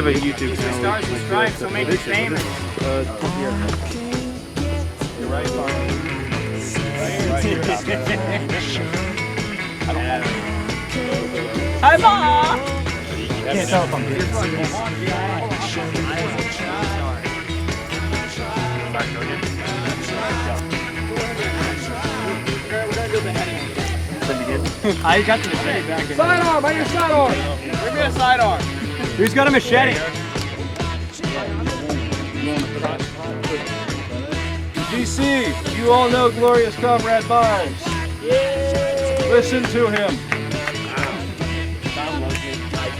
have a YouTube channel. Stars and Stripes will make you famous. You're right, Mark. Right here. I don't have it. Hi, Mom! Can't tell if I'm good. I got the machete back in. Sidearm! I need a sidearm! Bring me a sidearm! Who's got a machete? DC, you all know Glorious Comrade Barnes. Listen to him.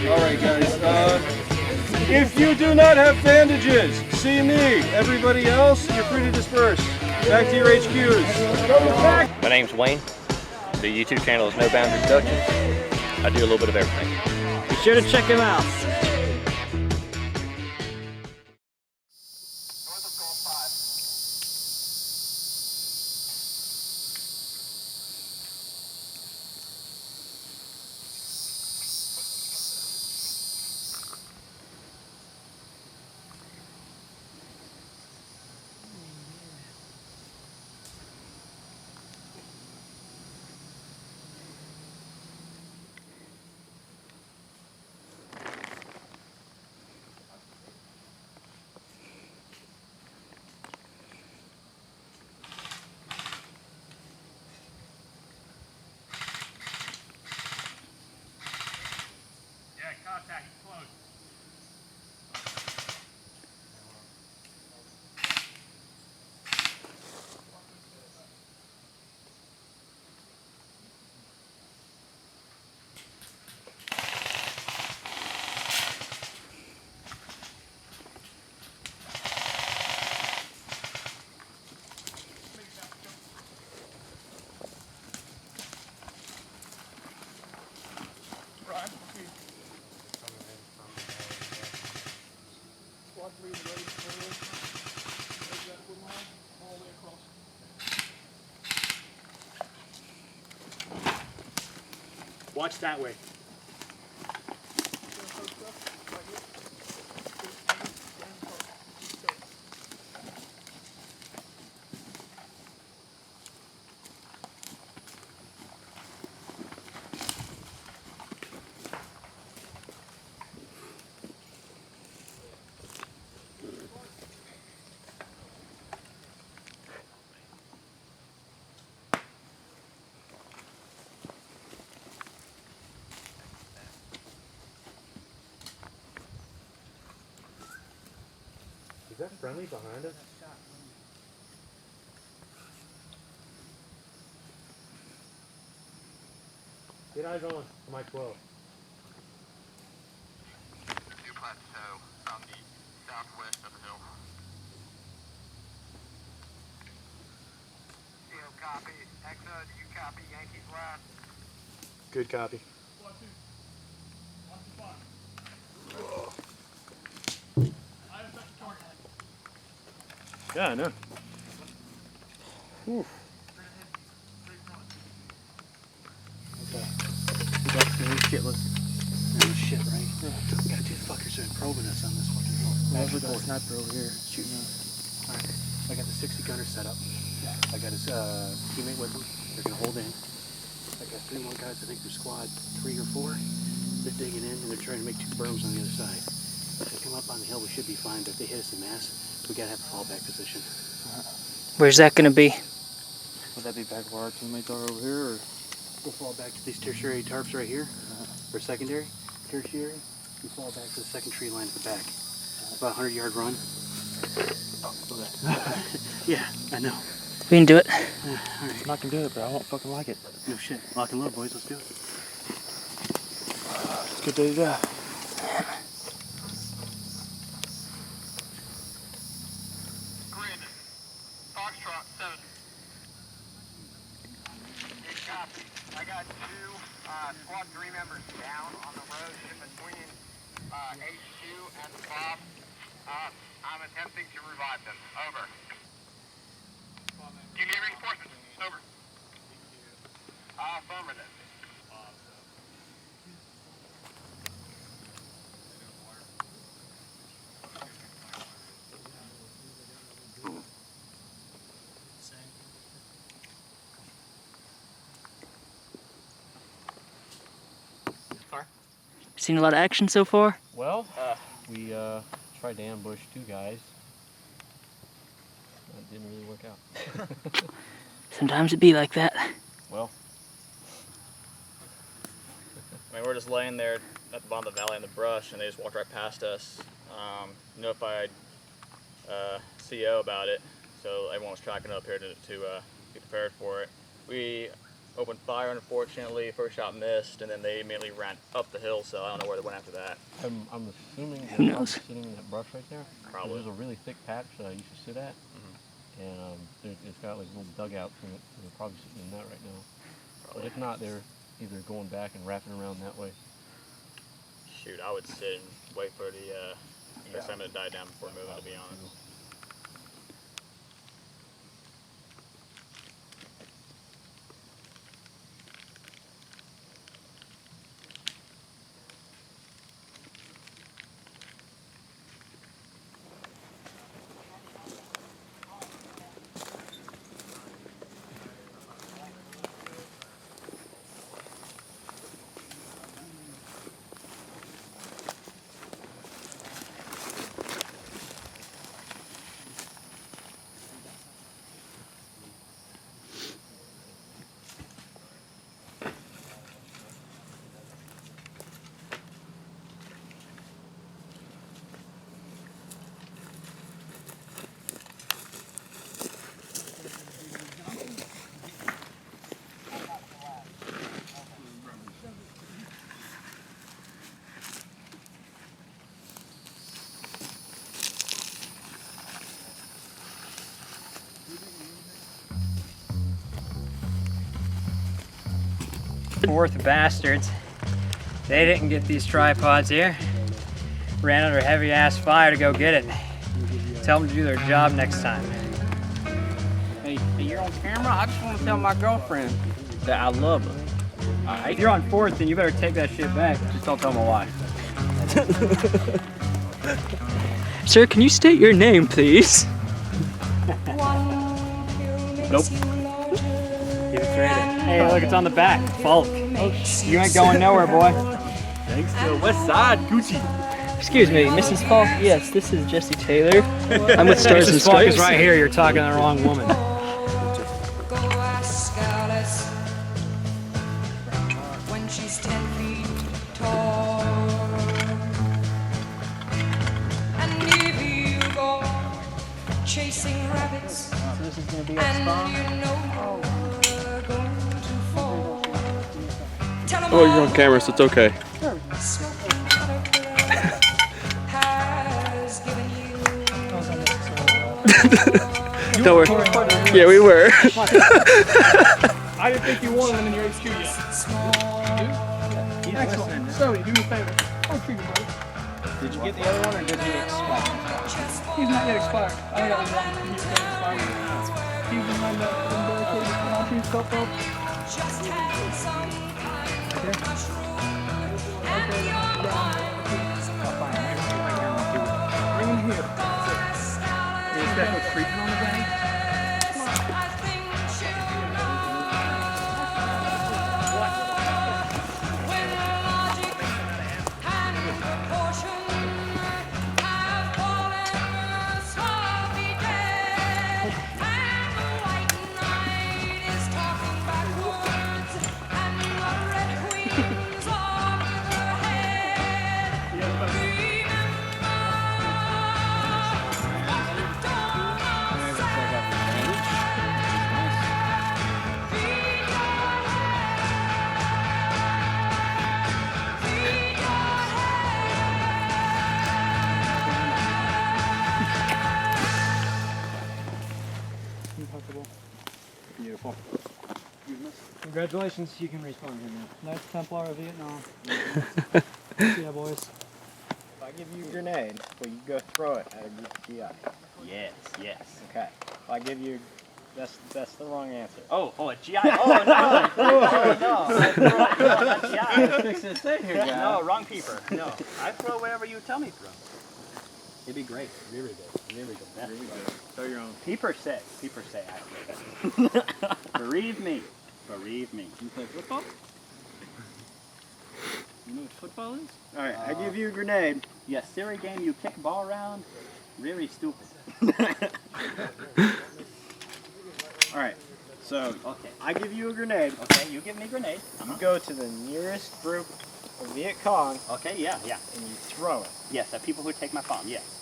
Alright guys, if you do not have bandages, see me. Everybody else, you're free to disperse. Back to your HQs. My name's Wayne. The YouTube channel is No Boundary Productions. I do a little bit of everything. Be sure to check him out. Contact close. Watch that way. Is that friendly behind us? Get eyes on Mike 12. New plateau on the southwest of the hill. CO copy. Echo, do you copy Yankees last? Good copy. Yeah, I know. Whew. Okay. Shitless. No shit, right? Yeah, two fuckers are probing us on this fucking hill. Well, we got a sniper over here shooting us. Alright, I got the 60 gunner set up. I got his teammate with him. They're gonna hold in. I got 3 more guys, I think they're squad 3 or 4. They're digging in and they're trying to make 2 berms on the other side. If they come up on the hill, we should be fine, but if they hit us in mass, we gotta have a fallback position. Where's that going to be? Would that be back where our teammates are over here, or? We'll fall back to these tertiary tarps right here, or secondary, tertiary. We fall back to the second tree line at the back. About a 100-yard run. Yeah, I know. We can do it. Alright. I can do it, but I won't fucking like it. No shit. Lock and load, boys. Let's do it. It's a good day to die. Grid. Foxtrot 7. Good copy. I got 2 squad 3 members down on the road in between HQ and the Bob. I'm attempting to revive them. Over. Do you need reinforcements? Over. Affirmative. Seen a lot of action so far? Well, we tried to ambush 2 guys. That didn't really work out. Sometimes it be like that. Well, I mean, we're just laying there at the bottom of the valley in the brush, and they just walked right past us. Notified CO about it, so everyone was tracking up here to be prepared for it. We opened fire, unfortunately. First shot missed, and then they immediately ran up the hill, so I don't know where they went after that. I'm assuming Who they're knows? sitting in that brush right there. Probably. There's a really thick patch that I used to sit at, and it's got like little dugouts in it. So they're probably sitting in that right now. But if not, they're either going back and wrapping around that way. Shoot, I would sit and wait for the excitement to die down before moving, to be honest. Fourth bastards. They didn't get these tripods here. Ran under heavy ass fire to go get it. Tell them to do their job next time. Hey, you're on camera? I just want to tell my girlfriend that I love her. If you're on fourth, then you better take that shit back. Just don't tell my wife. Sir, can you state your name, please? Nope. Hey, look, it's on the back. Falk. You ain't going nowhere, boy. Thanks to the West Side Gucci. Excuse me, Mrs. Falk. Yes, this is Jesse Taylor. I'm with Stars and Mrs. Falk Stripes. is right here. You're talking to the wrong woman. When she's 10 feet tall, and if you go chasing rabbits, and you know you're going to fall, tell 'em Oh, you're on camera, so it's okay. smoking caterpillar has given you. Don't worry. Yeah, we were. I didn't think you wanted them in your HQ yet. Excellent. So, do me a favor. Oh, treat you, brother. Did you get the other one, or did he expire? He's not yet expired. I got one. He's going to expire. He's been lined up and barricaded. I'll treat yourself up. Just had some kind of mushroom, and your mind's Bring him here. Is that what's creeping on the bag? I think you know when logic and proportion have fallen sloppy dead, and the white knight is talking backwards, and the red queen's on her head. Remember what the Beautiful. Congratulations, you can respawn here now. Nice Templar of Vietnam. Yeah, boys. If I give you a grenade, will you go throw it at a group of GI? Yes, yes. Okay. If I give you, that's the wrong answer. Oh, a GI. Oh, no. Oh, no. GI. Fix this thing here, guys. No, wrong peeper. No. I throw wherever you tell me to throw. It'd be great. Really good. Really good. Yeah. Really good. Throw your own. Peeper say, actually. Bereave me. Bereave me. You play football? You know what football is? All right, I give you a grenade. Yes, silly game. You kick ball around. Really stupid. All right, so Okay. I give you a grenade. Okay, you give me a grenade. You go to the nearest group of Viet Cong Okay, yeah. and you throw it. Yes, the people who take my farm. Yes.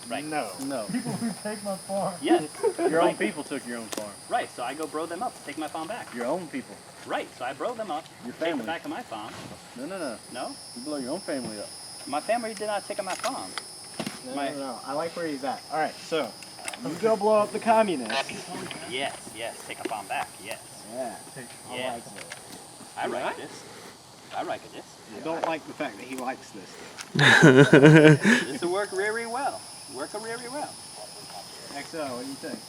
Right. No. No. People who take my farm. Yes. Your own Right. people took your own farm. Right. So I go bro them up, take my farm back. Your own people. Right. So I bro them up, Your take them family. back to my farm. No, no, no. No, You blow your own family up. my family did not take my farm. No, My- no, no. I like where he's at. All right, so you go blow up the communists. Yes. Yes. Take a farm back. Yes. Yeah. Yeah. I like this. I like this. I don't like the fact that he likes this. This will work very well. Work very well. XO, what do you think?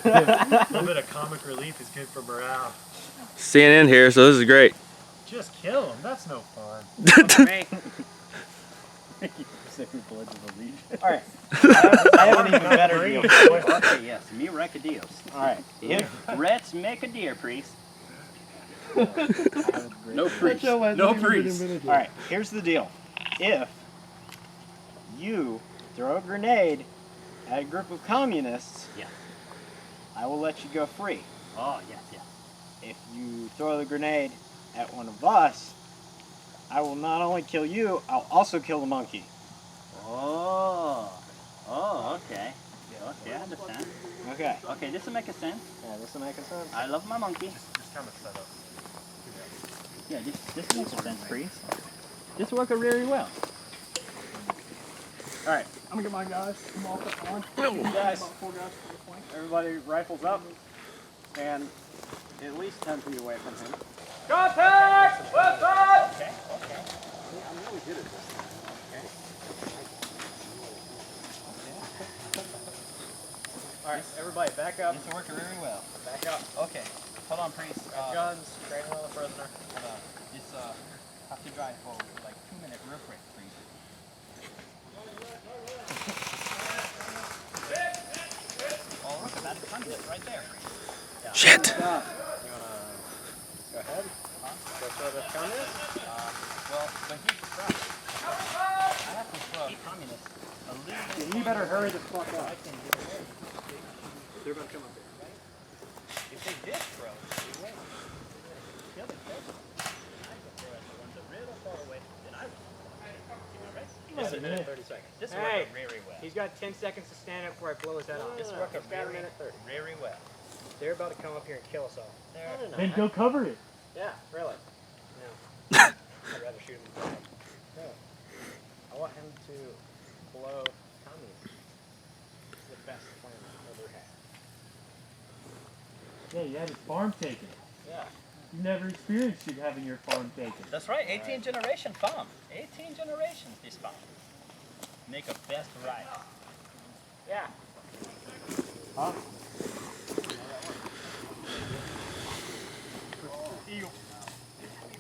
A little bit of comic relief is good for morale. CNN here, so this is great. Just kill him. That's no fun. All right. I have an even better deal. Okay. Yes. Me recadillos. All right. If Let's make a deer, priest. No priest. No priest. all right, here's the deal. If you throw a grenade at a group of communists, Yeah. I will let you go free. Oh yes. Yes. If you throw the grenade at one of us, I will not only kill you, I'll also kill the monkey. Oh. Oh. Okay. Okay. I understand. Okay. Okay. This will make a sense. Yeah, this will make sense. I love my monkey. Just kind of set up. Yeah, this makes sense, priest. This will work very well. All right, I'm gonna get my guys. I'm all put on. guys, About 4 guys for the point. everybody rifles up and at least 10 feet away from him. Contact! Weapons! Okay. Okay. All right, everybody back up. This will work very well. Back up. Okay. Hold on, priest. Guns, training on the prisoner. Hold on. Just have to drive for like 2 minutes real quick, priest. Oh, look at that sunset right there. Shit. Go ahead. Go throw the communists. Well, but here's the problem. I have to throw communists a little bit. You better hurry the fuck up. I can get away. They're gonna come up here. If they did throw, they won't. The other person, I can throw at the ones that really far away, then I will. This is a minute 30 seconds. This will Hey. work very well. He's got 10 seconds to stand up before I blow his head off. This will work He's got a minute 30. very well. They're about to come up here and kill us all. Then go cover it. Yeah, really. No. I'd rather shoot him in the head. No. I want him to blow communists. It's the best plan I've ever had. Yeah, you had his farm taken. Yeah. You never experienced you having your farm taken. That's right, 18 generation farm. 18 generations this farm. Make a best ride. Yeah.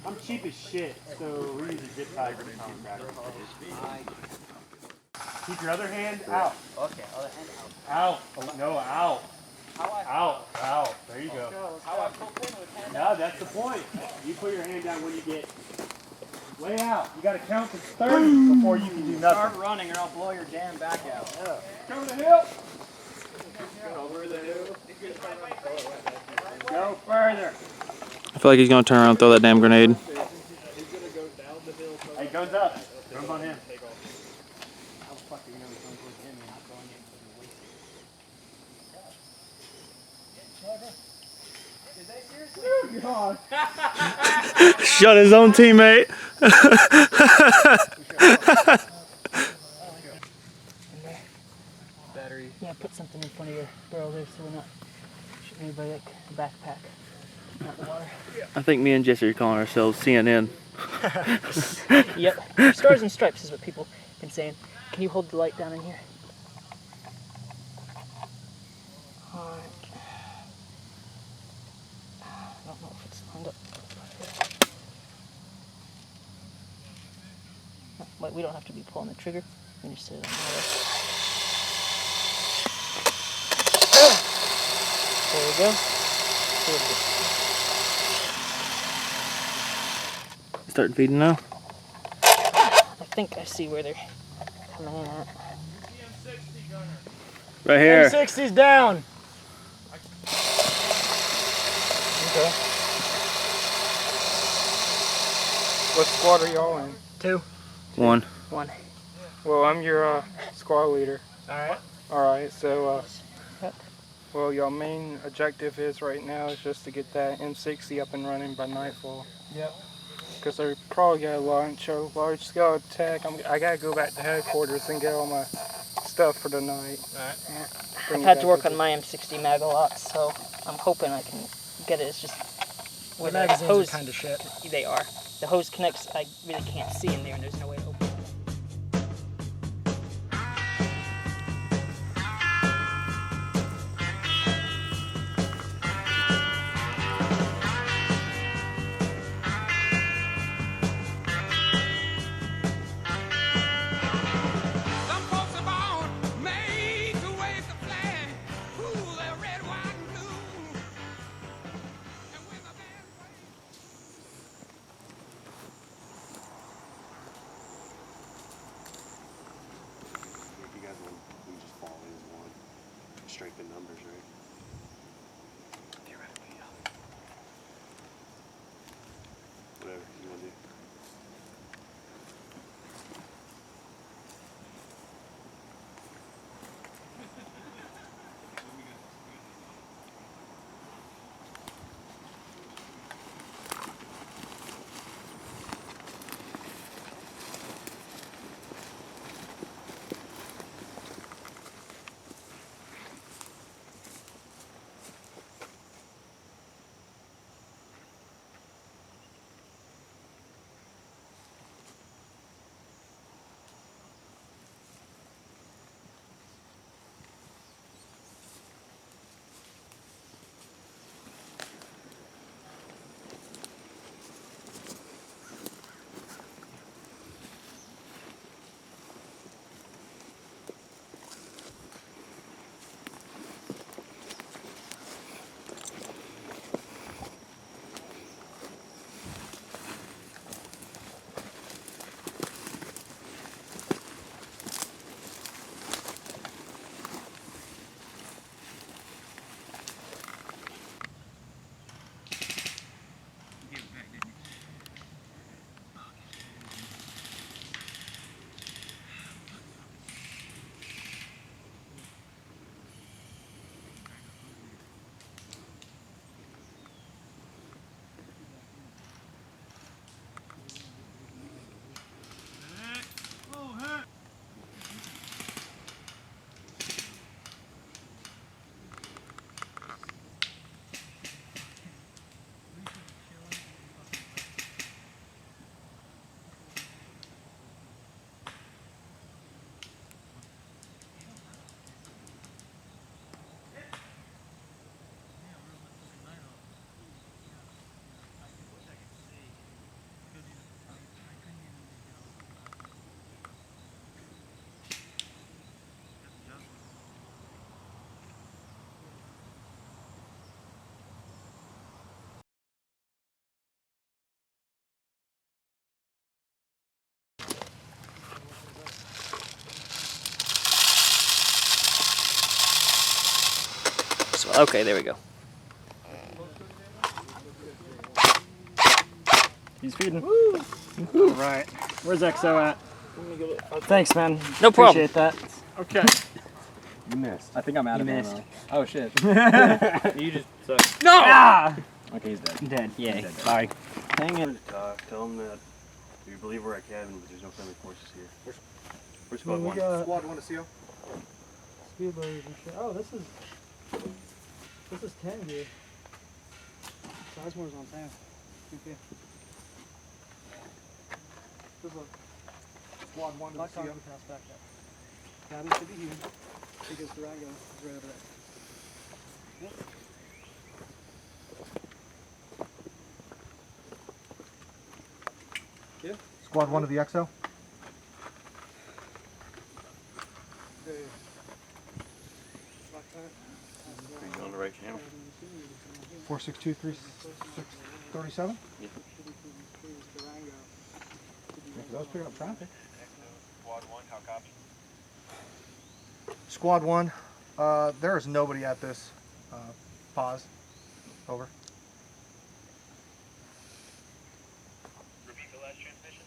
I'm cheap as shit, so we use a zip tie for the contract. Keep your other hand out. Okay, other hand out. Out. Oh, no, out. Out. Out. There you go. How I put in with hand No, that's the point. You put your hand down when you get way out. You gotta count to 30 before you can do Start nothing. running or I'll blow your damn back out. Over the hill. Over the hill. Go further. I feel like he's gonna turn around and throw that damn grenade. Hey, goes up. Goes on him. Shot his own teammate. Battery. Yeah, put something in front of your barrel there so we're not shooting anybody like a backpack. Not the water. I think me and Jesse are calling ourselves CNN. Yep. Stars and stripes is what people have been saying. Can you hold the light down in here? Alright. I don't know if it's lined up. No, wait, we don't have to be pulling the trigger. We can just sit it on the There we go. There we go. Starting feeding now. I think I see where they're coming in at. Right here. M60's down. Okay. What squad are y'all in? 2. 1. 1. Well, I'm your squad leader. Alright. Alright, so, well, your main objective is right now is just to get that M60 up and running by nightfall. Yep. Because they're probably going to launch a large-scale attack. I got to go back to headquarters and get all my stuff for the night. Alright. I've had to work on my M60 mag a lot, so I'm hoping I can get it. It's just The magazines hose, are kind of shit. They are. The hose connects, I really can't see in there, and there's no way to open it. Some folks are born made to wave the flag. Ooh, they're red, white, and blue. And when the band plays. If you guys want, we can just fall in as one. Strengthen numbers, right? Theoretically, yeah. Whatever you want to do. So, okay, there we go. He's feeding. All right. Where's XO at? Thanks, man. No problem. Appreciate that. Okay. You missed. I think I'm out You of missed. ammo. Oh shit. You just No! Ah! Okay, he's dead. Dead. He's Yay. dead. Sorry. Dang it. Tell them that we believe we're at cabin, but there's no friendly forces here. Where's squad one? Squad one to seal. Speed loaders and shit. Oh, this is 10 gear. Sizemore's on 10. Okay. This is Squad one to Black seal. Hawk pass back up. Cabin should be here. Because Durango is right over there. Yep. Squad one to the XO. Are you on the right channel? 4623637. Yeah. Durango. Let's pick up traffic. Squad 1, how copy? Squad 1, there is nobody at this pause. Over. Repeat the last transmission.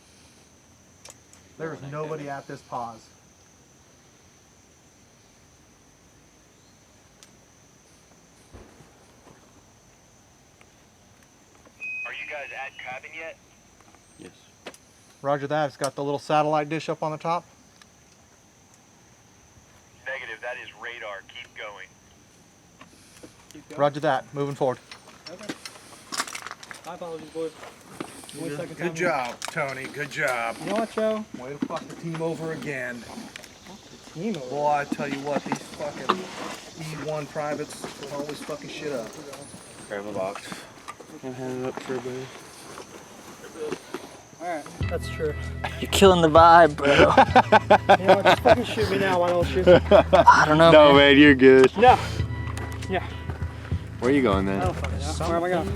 There is nobody at this pause. Are you guys at cabin yet? Yes. Roger that. It's got the little satellite dish up on the top. Negative, that is radar. Keep going. Roger that. Moving forward. Okay. My apologies, boys. Good job, Tony. Good job. You know what, Joe? Way to fuck the team over again. Team over. Boy, I tell you what, these fucking E1 privates always fucking shit up. Grab a box. And hand it up for everybody. Alright, that's true. You're killing the vibe, bro. You know what, just fucking shoot me now, why don't you? I don't know, No, man. man, you're good. No. Yeah. Where are you going then? I don't fucking know. Where am I going?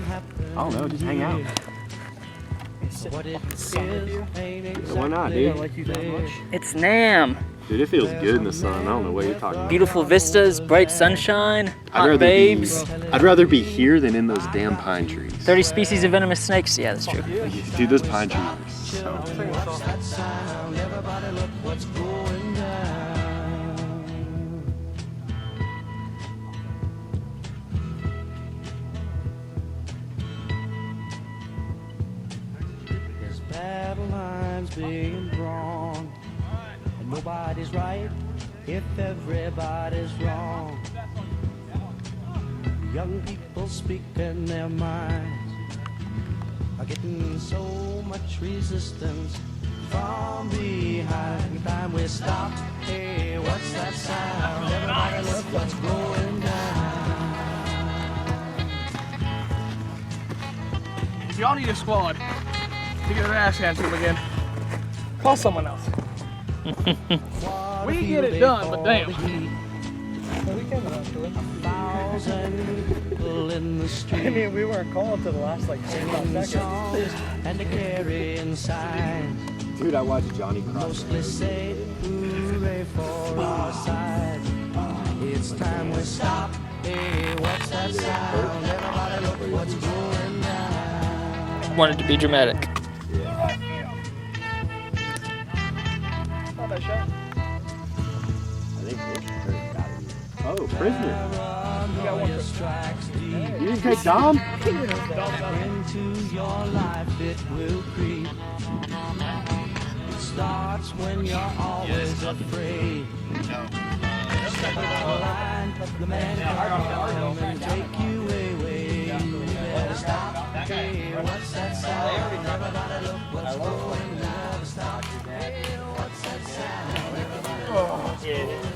I don't know, just hang out. What it is, you? Why not, dude? Like you that much? It's Nam. Dude, it feels good in the sun. I don't know what you're talking about. Beautiful vistas, bright sunshine, I'd hot rather babes. I'd rather be here than in those damn pine trees. 30 species of venomous snakes. Yeah, that's true. Dude, those pine trees are so There's battle lines being drawn, and nobody's right if everybody's wrong. Young people speaking their minds are getting so much resistance from behind. Time we stop. Hey, what's that sound? Everybody look what's going down. If y'all need a squad to get their ass handed to them again, call someone else. We get it done, but damn. We can actually. In the street. I mean, we weren't called to the last like 25 seconds. And the carrying signs. Dude, I watched Johnny Cross. Mostly say hooray for our side. It's time we stop. Hey, what's that sound? Everybody look what's going down. Wanted to be dramatic. Not that shot. Oh, prisoner. We got one. You didn't take Dom? Into your life it will creep. It starts when you're always afraid. Step out of line, the man come and take you away. You better stop. Hey, what's that sound? Everybody look what's going down. Stop. Hey, what's that sound?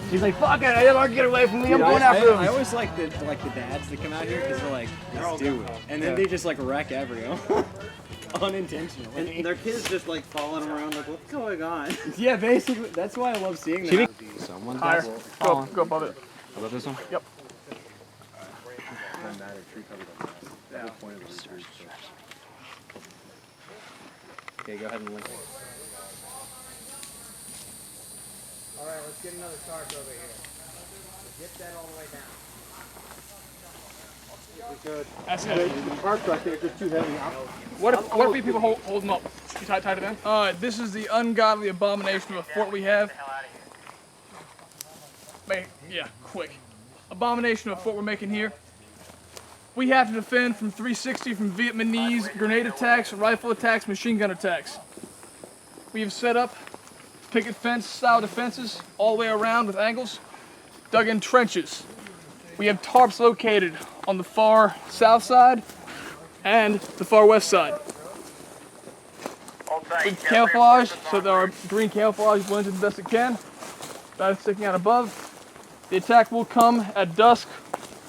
He's like, fuck it, I don't get away from me, I'm going after him. I always like the dads that come out here because they're like, let's do it. And then they just like wreck everyone. Unintentionally. And their kids just like following them around like, what's going on? Yeah, basically. That's why I love seeing that. Someone's Higher. Go above it. About this one? Yep. Okay, go ahead and link it. Alright, let's get another tarp over here. Get that all the way down. That's it. The parts right there are just too heavy. What if we people hold them up? You tight it in? This is the ungodly abomination of a fort we have. Yeah, quick. Abomination of a fort we're making here. We have to defend from 360 from Vietnamese grenade attacks, rifle attacks, machine gun attacks. We have set up picket fence style defenses all the way around with angles, dug in trenches. We have tarps located on the far south side and the far west side. With camouflage, so that our green camouflage blends in the best it can. That is sticking out above. The attack will come at dusk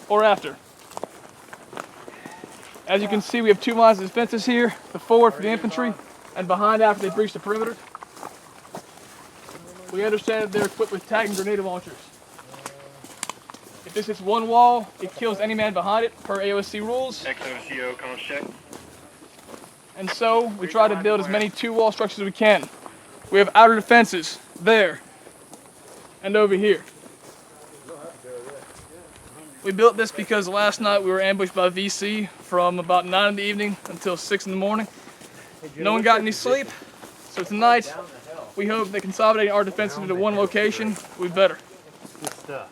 or after. As you can see, we have two lines of defenses here, the forward for the infantry, and behind after they breach the perimeter. We understand that they're equipped with TAC and grenade launchers. If this hits one wall, it kills any man behind it, per AOSC rules. XOCO, comms check. And so, we try to build as many two-wall structures as we can. We have outer defenses there and over here. We built this because last night we were ambushed by VC from about 9 in the evening until 6 in the morning. No one got any sleep, so tonight we hope that consolidating our defenses into one location will be better. Good stuff.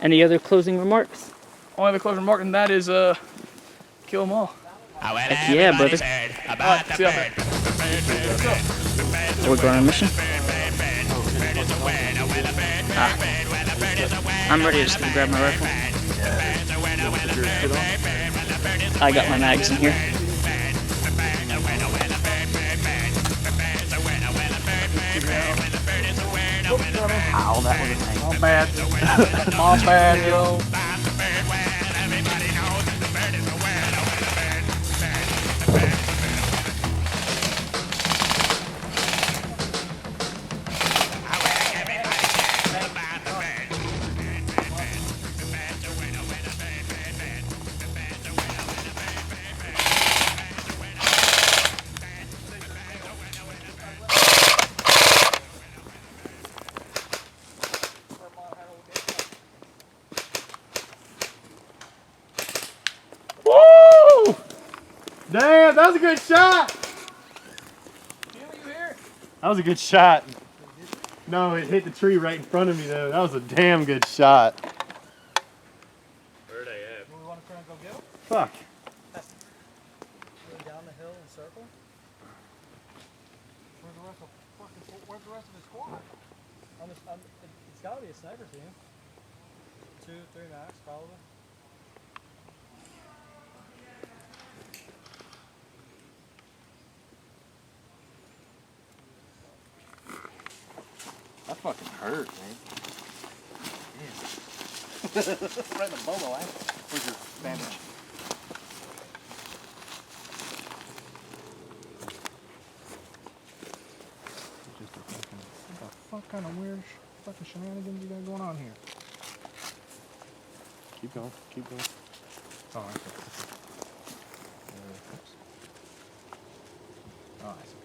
Any other closing remarks? Only other closing remark, and that is kill them all. Heck yeah, brother. Alright, see y'all there. We're going on a mission? I'm ready to just grab my rifle. I got my mags in here. Ow, that was a thing. My bad. My bad, yo. Woo! Damn, that was a good shot. That was a good shot. No, it hit the tree right in front of me though. That was a damn good shot. Where are they at? Do we want to try and go get them? Fuck. Down the hill and circle? Where's the rest of the squad? It's got to be a sniper team. 2, 3 max, probably. That fucking hurt, man. Right in the bolo, eh? Where's your bandage? What the fuck kind of weird fucking shenanigans you got going on here? Keep going, keep going. Oh, I see. Oh, I see.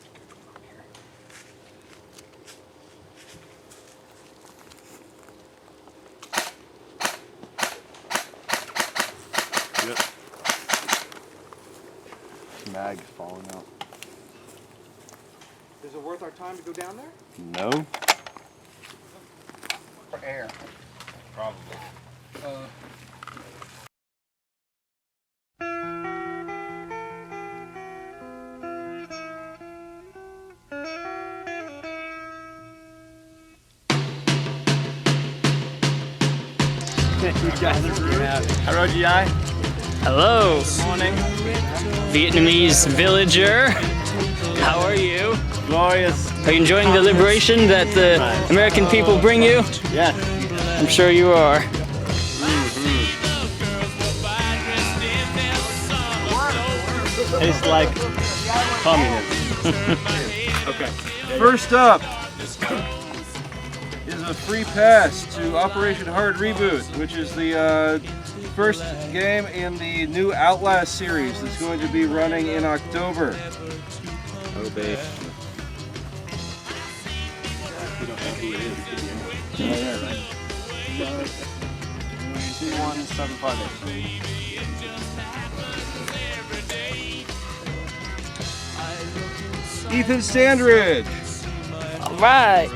Yep. Mag falling out. Is it worth our time to go down there? No. For air. Probably. Hello, GI. Hello. Morning. Vietnamese villager. How are you? Glorious. Are you enjoying the liberation that the American people bring you? Yes. I'm sure you are. Tastes like communism. Okay. First up is a free pass to Operation Hard Reboot, which is the first game in the new Outlast series that's going to be running in October. Oh, babe. You don't know who it is. Yeah, yeah, right. 21758. Ethan Sandridge. All right.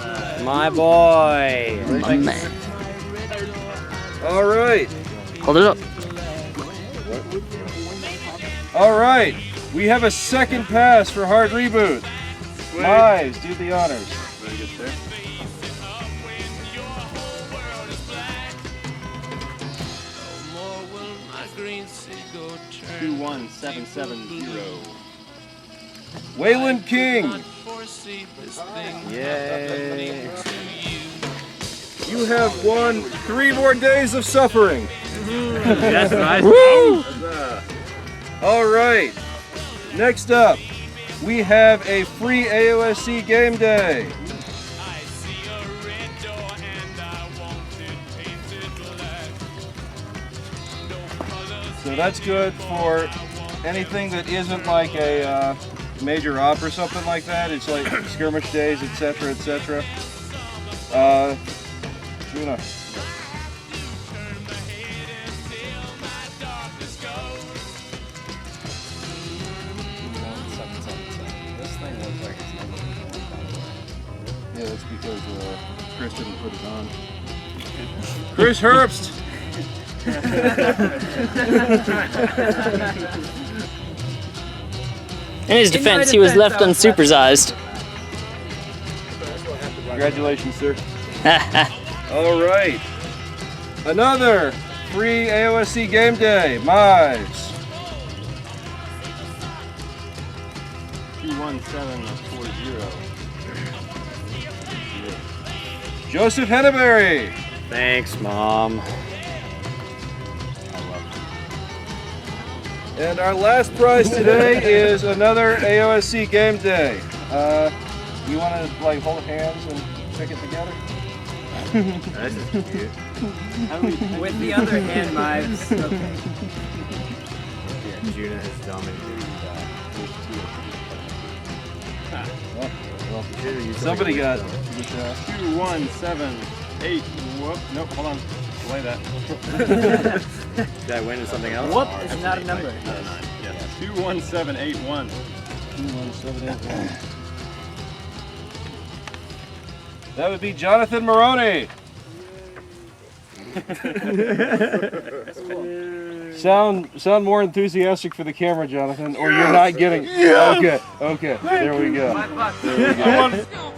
My boy. My man. All right. Hold it up. All right. We have a second pass for Hard Reboot. Mize, do the honors. 21770. Waylon King. Yay. You have won 3 more days of suffering. That's right. Woo! All right. Next up, we have a free AOSC game day. So that's good for anything that isn't like a major op or something like that. It's like skirmish days, etc., etc. Juna. Yeah, that's because Chris didn't put it on. Chris Herbst! In his defense, he was left unsupervised. Congratulations, sir. All right. Another free AOSC game day. Mives. 21740. Joseph Henneberry. Thanks, Mom. And our last prize today is another AOSC game day. You want to like hold hands and pick it together? This is cute. With the other hand, Mives. Okay. Yeah, Juna has dominated Somebody got the 2178. Whoop. Nope, hold on. Delay that. Did I win in something else? Whoop is not a number. Yes. 21781. 21781. That would be Jonathan Maroney. Sound more enthusiastic for the camera, Jonathan, or you're not getting. Okay, there we go. $5. There we go.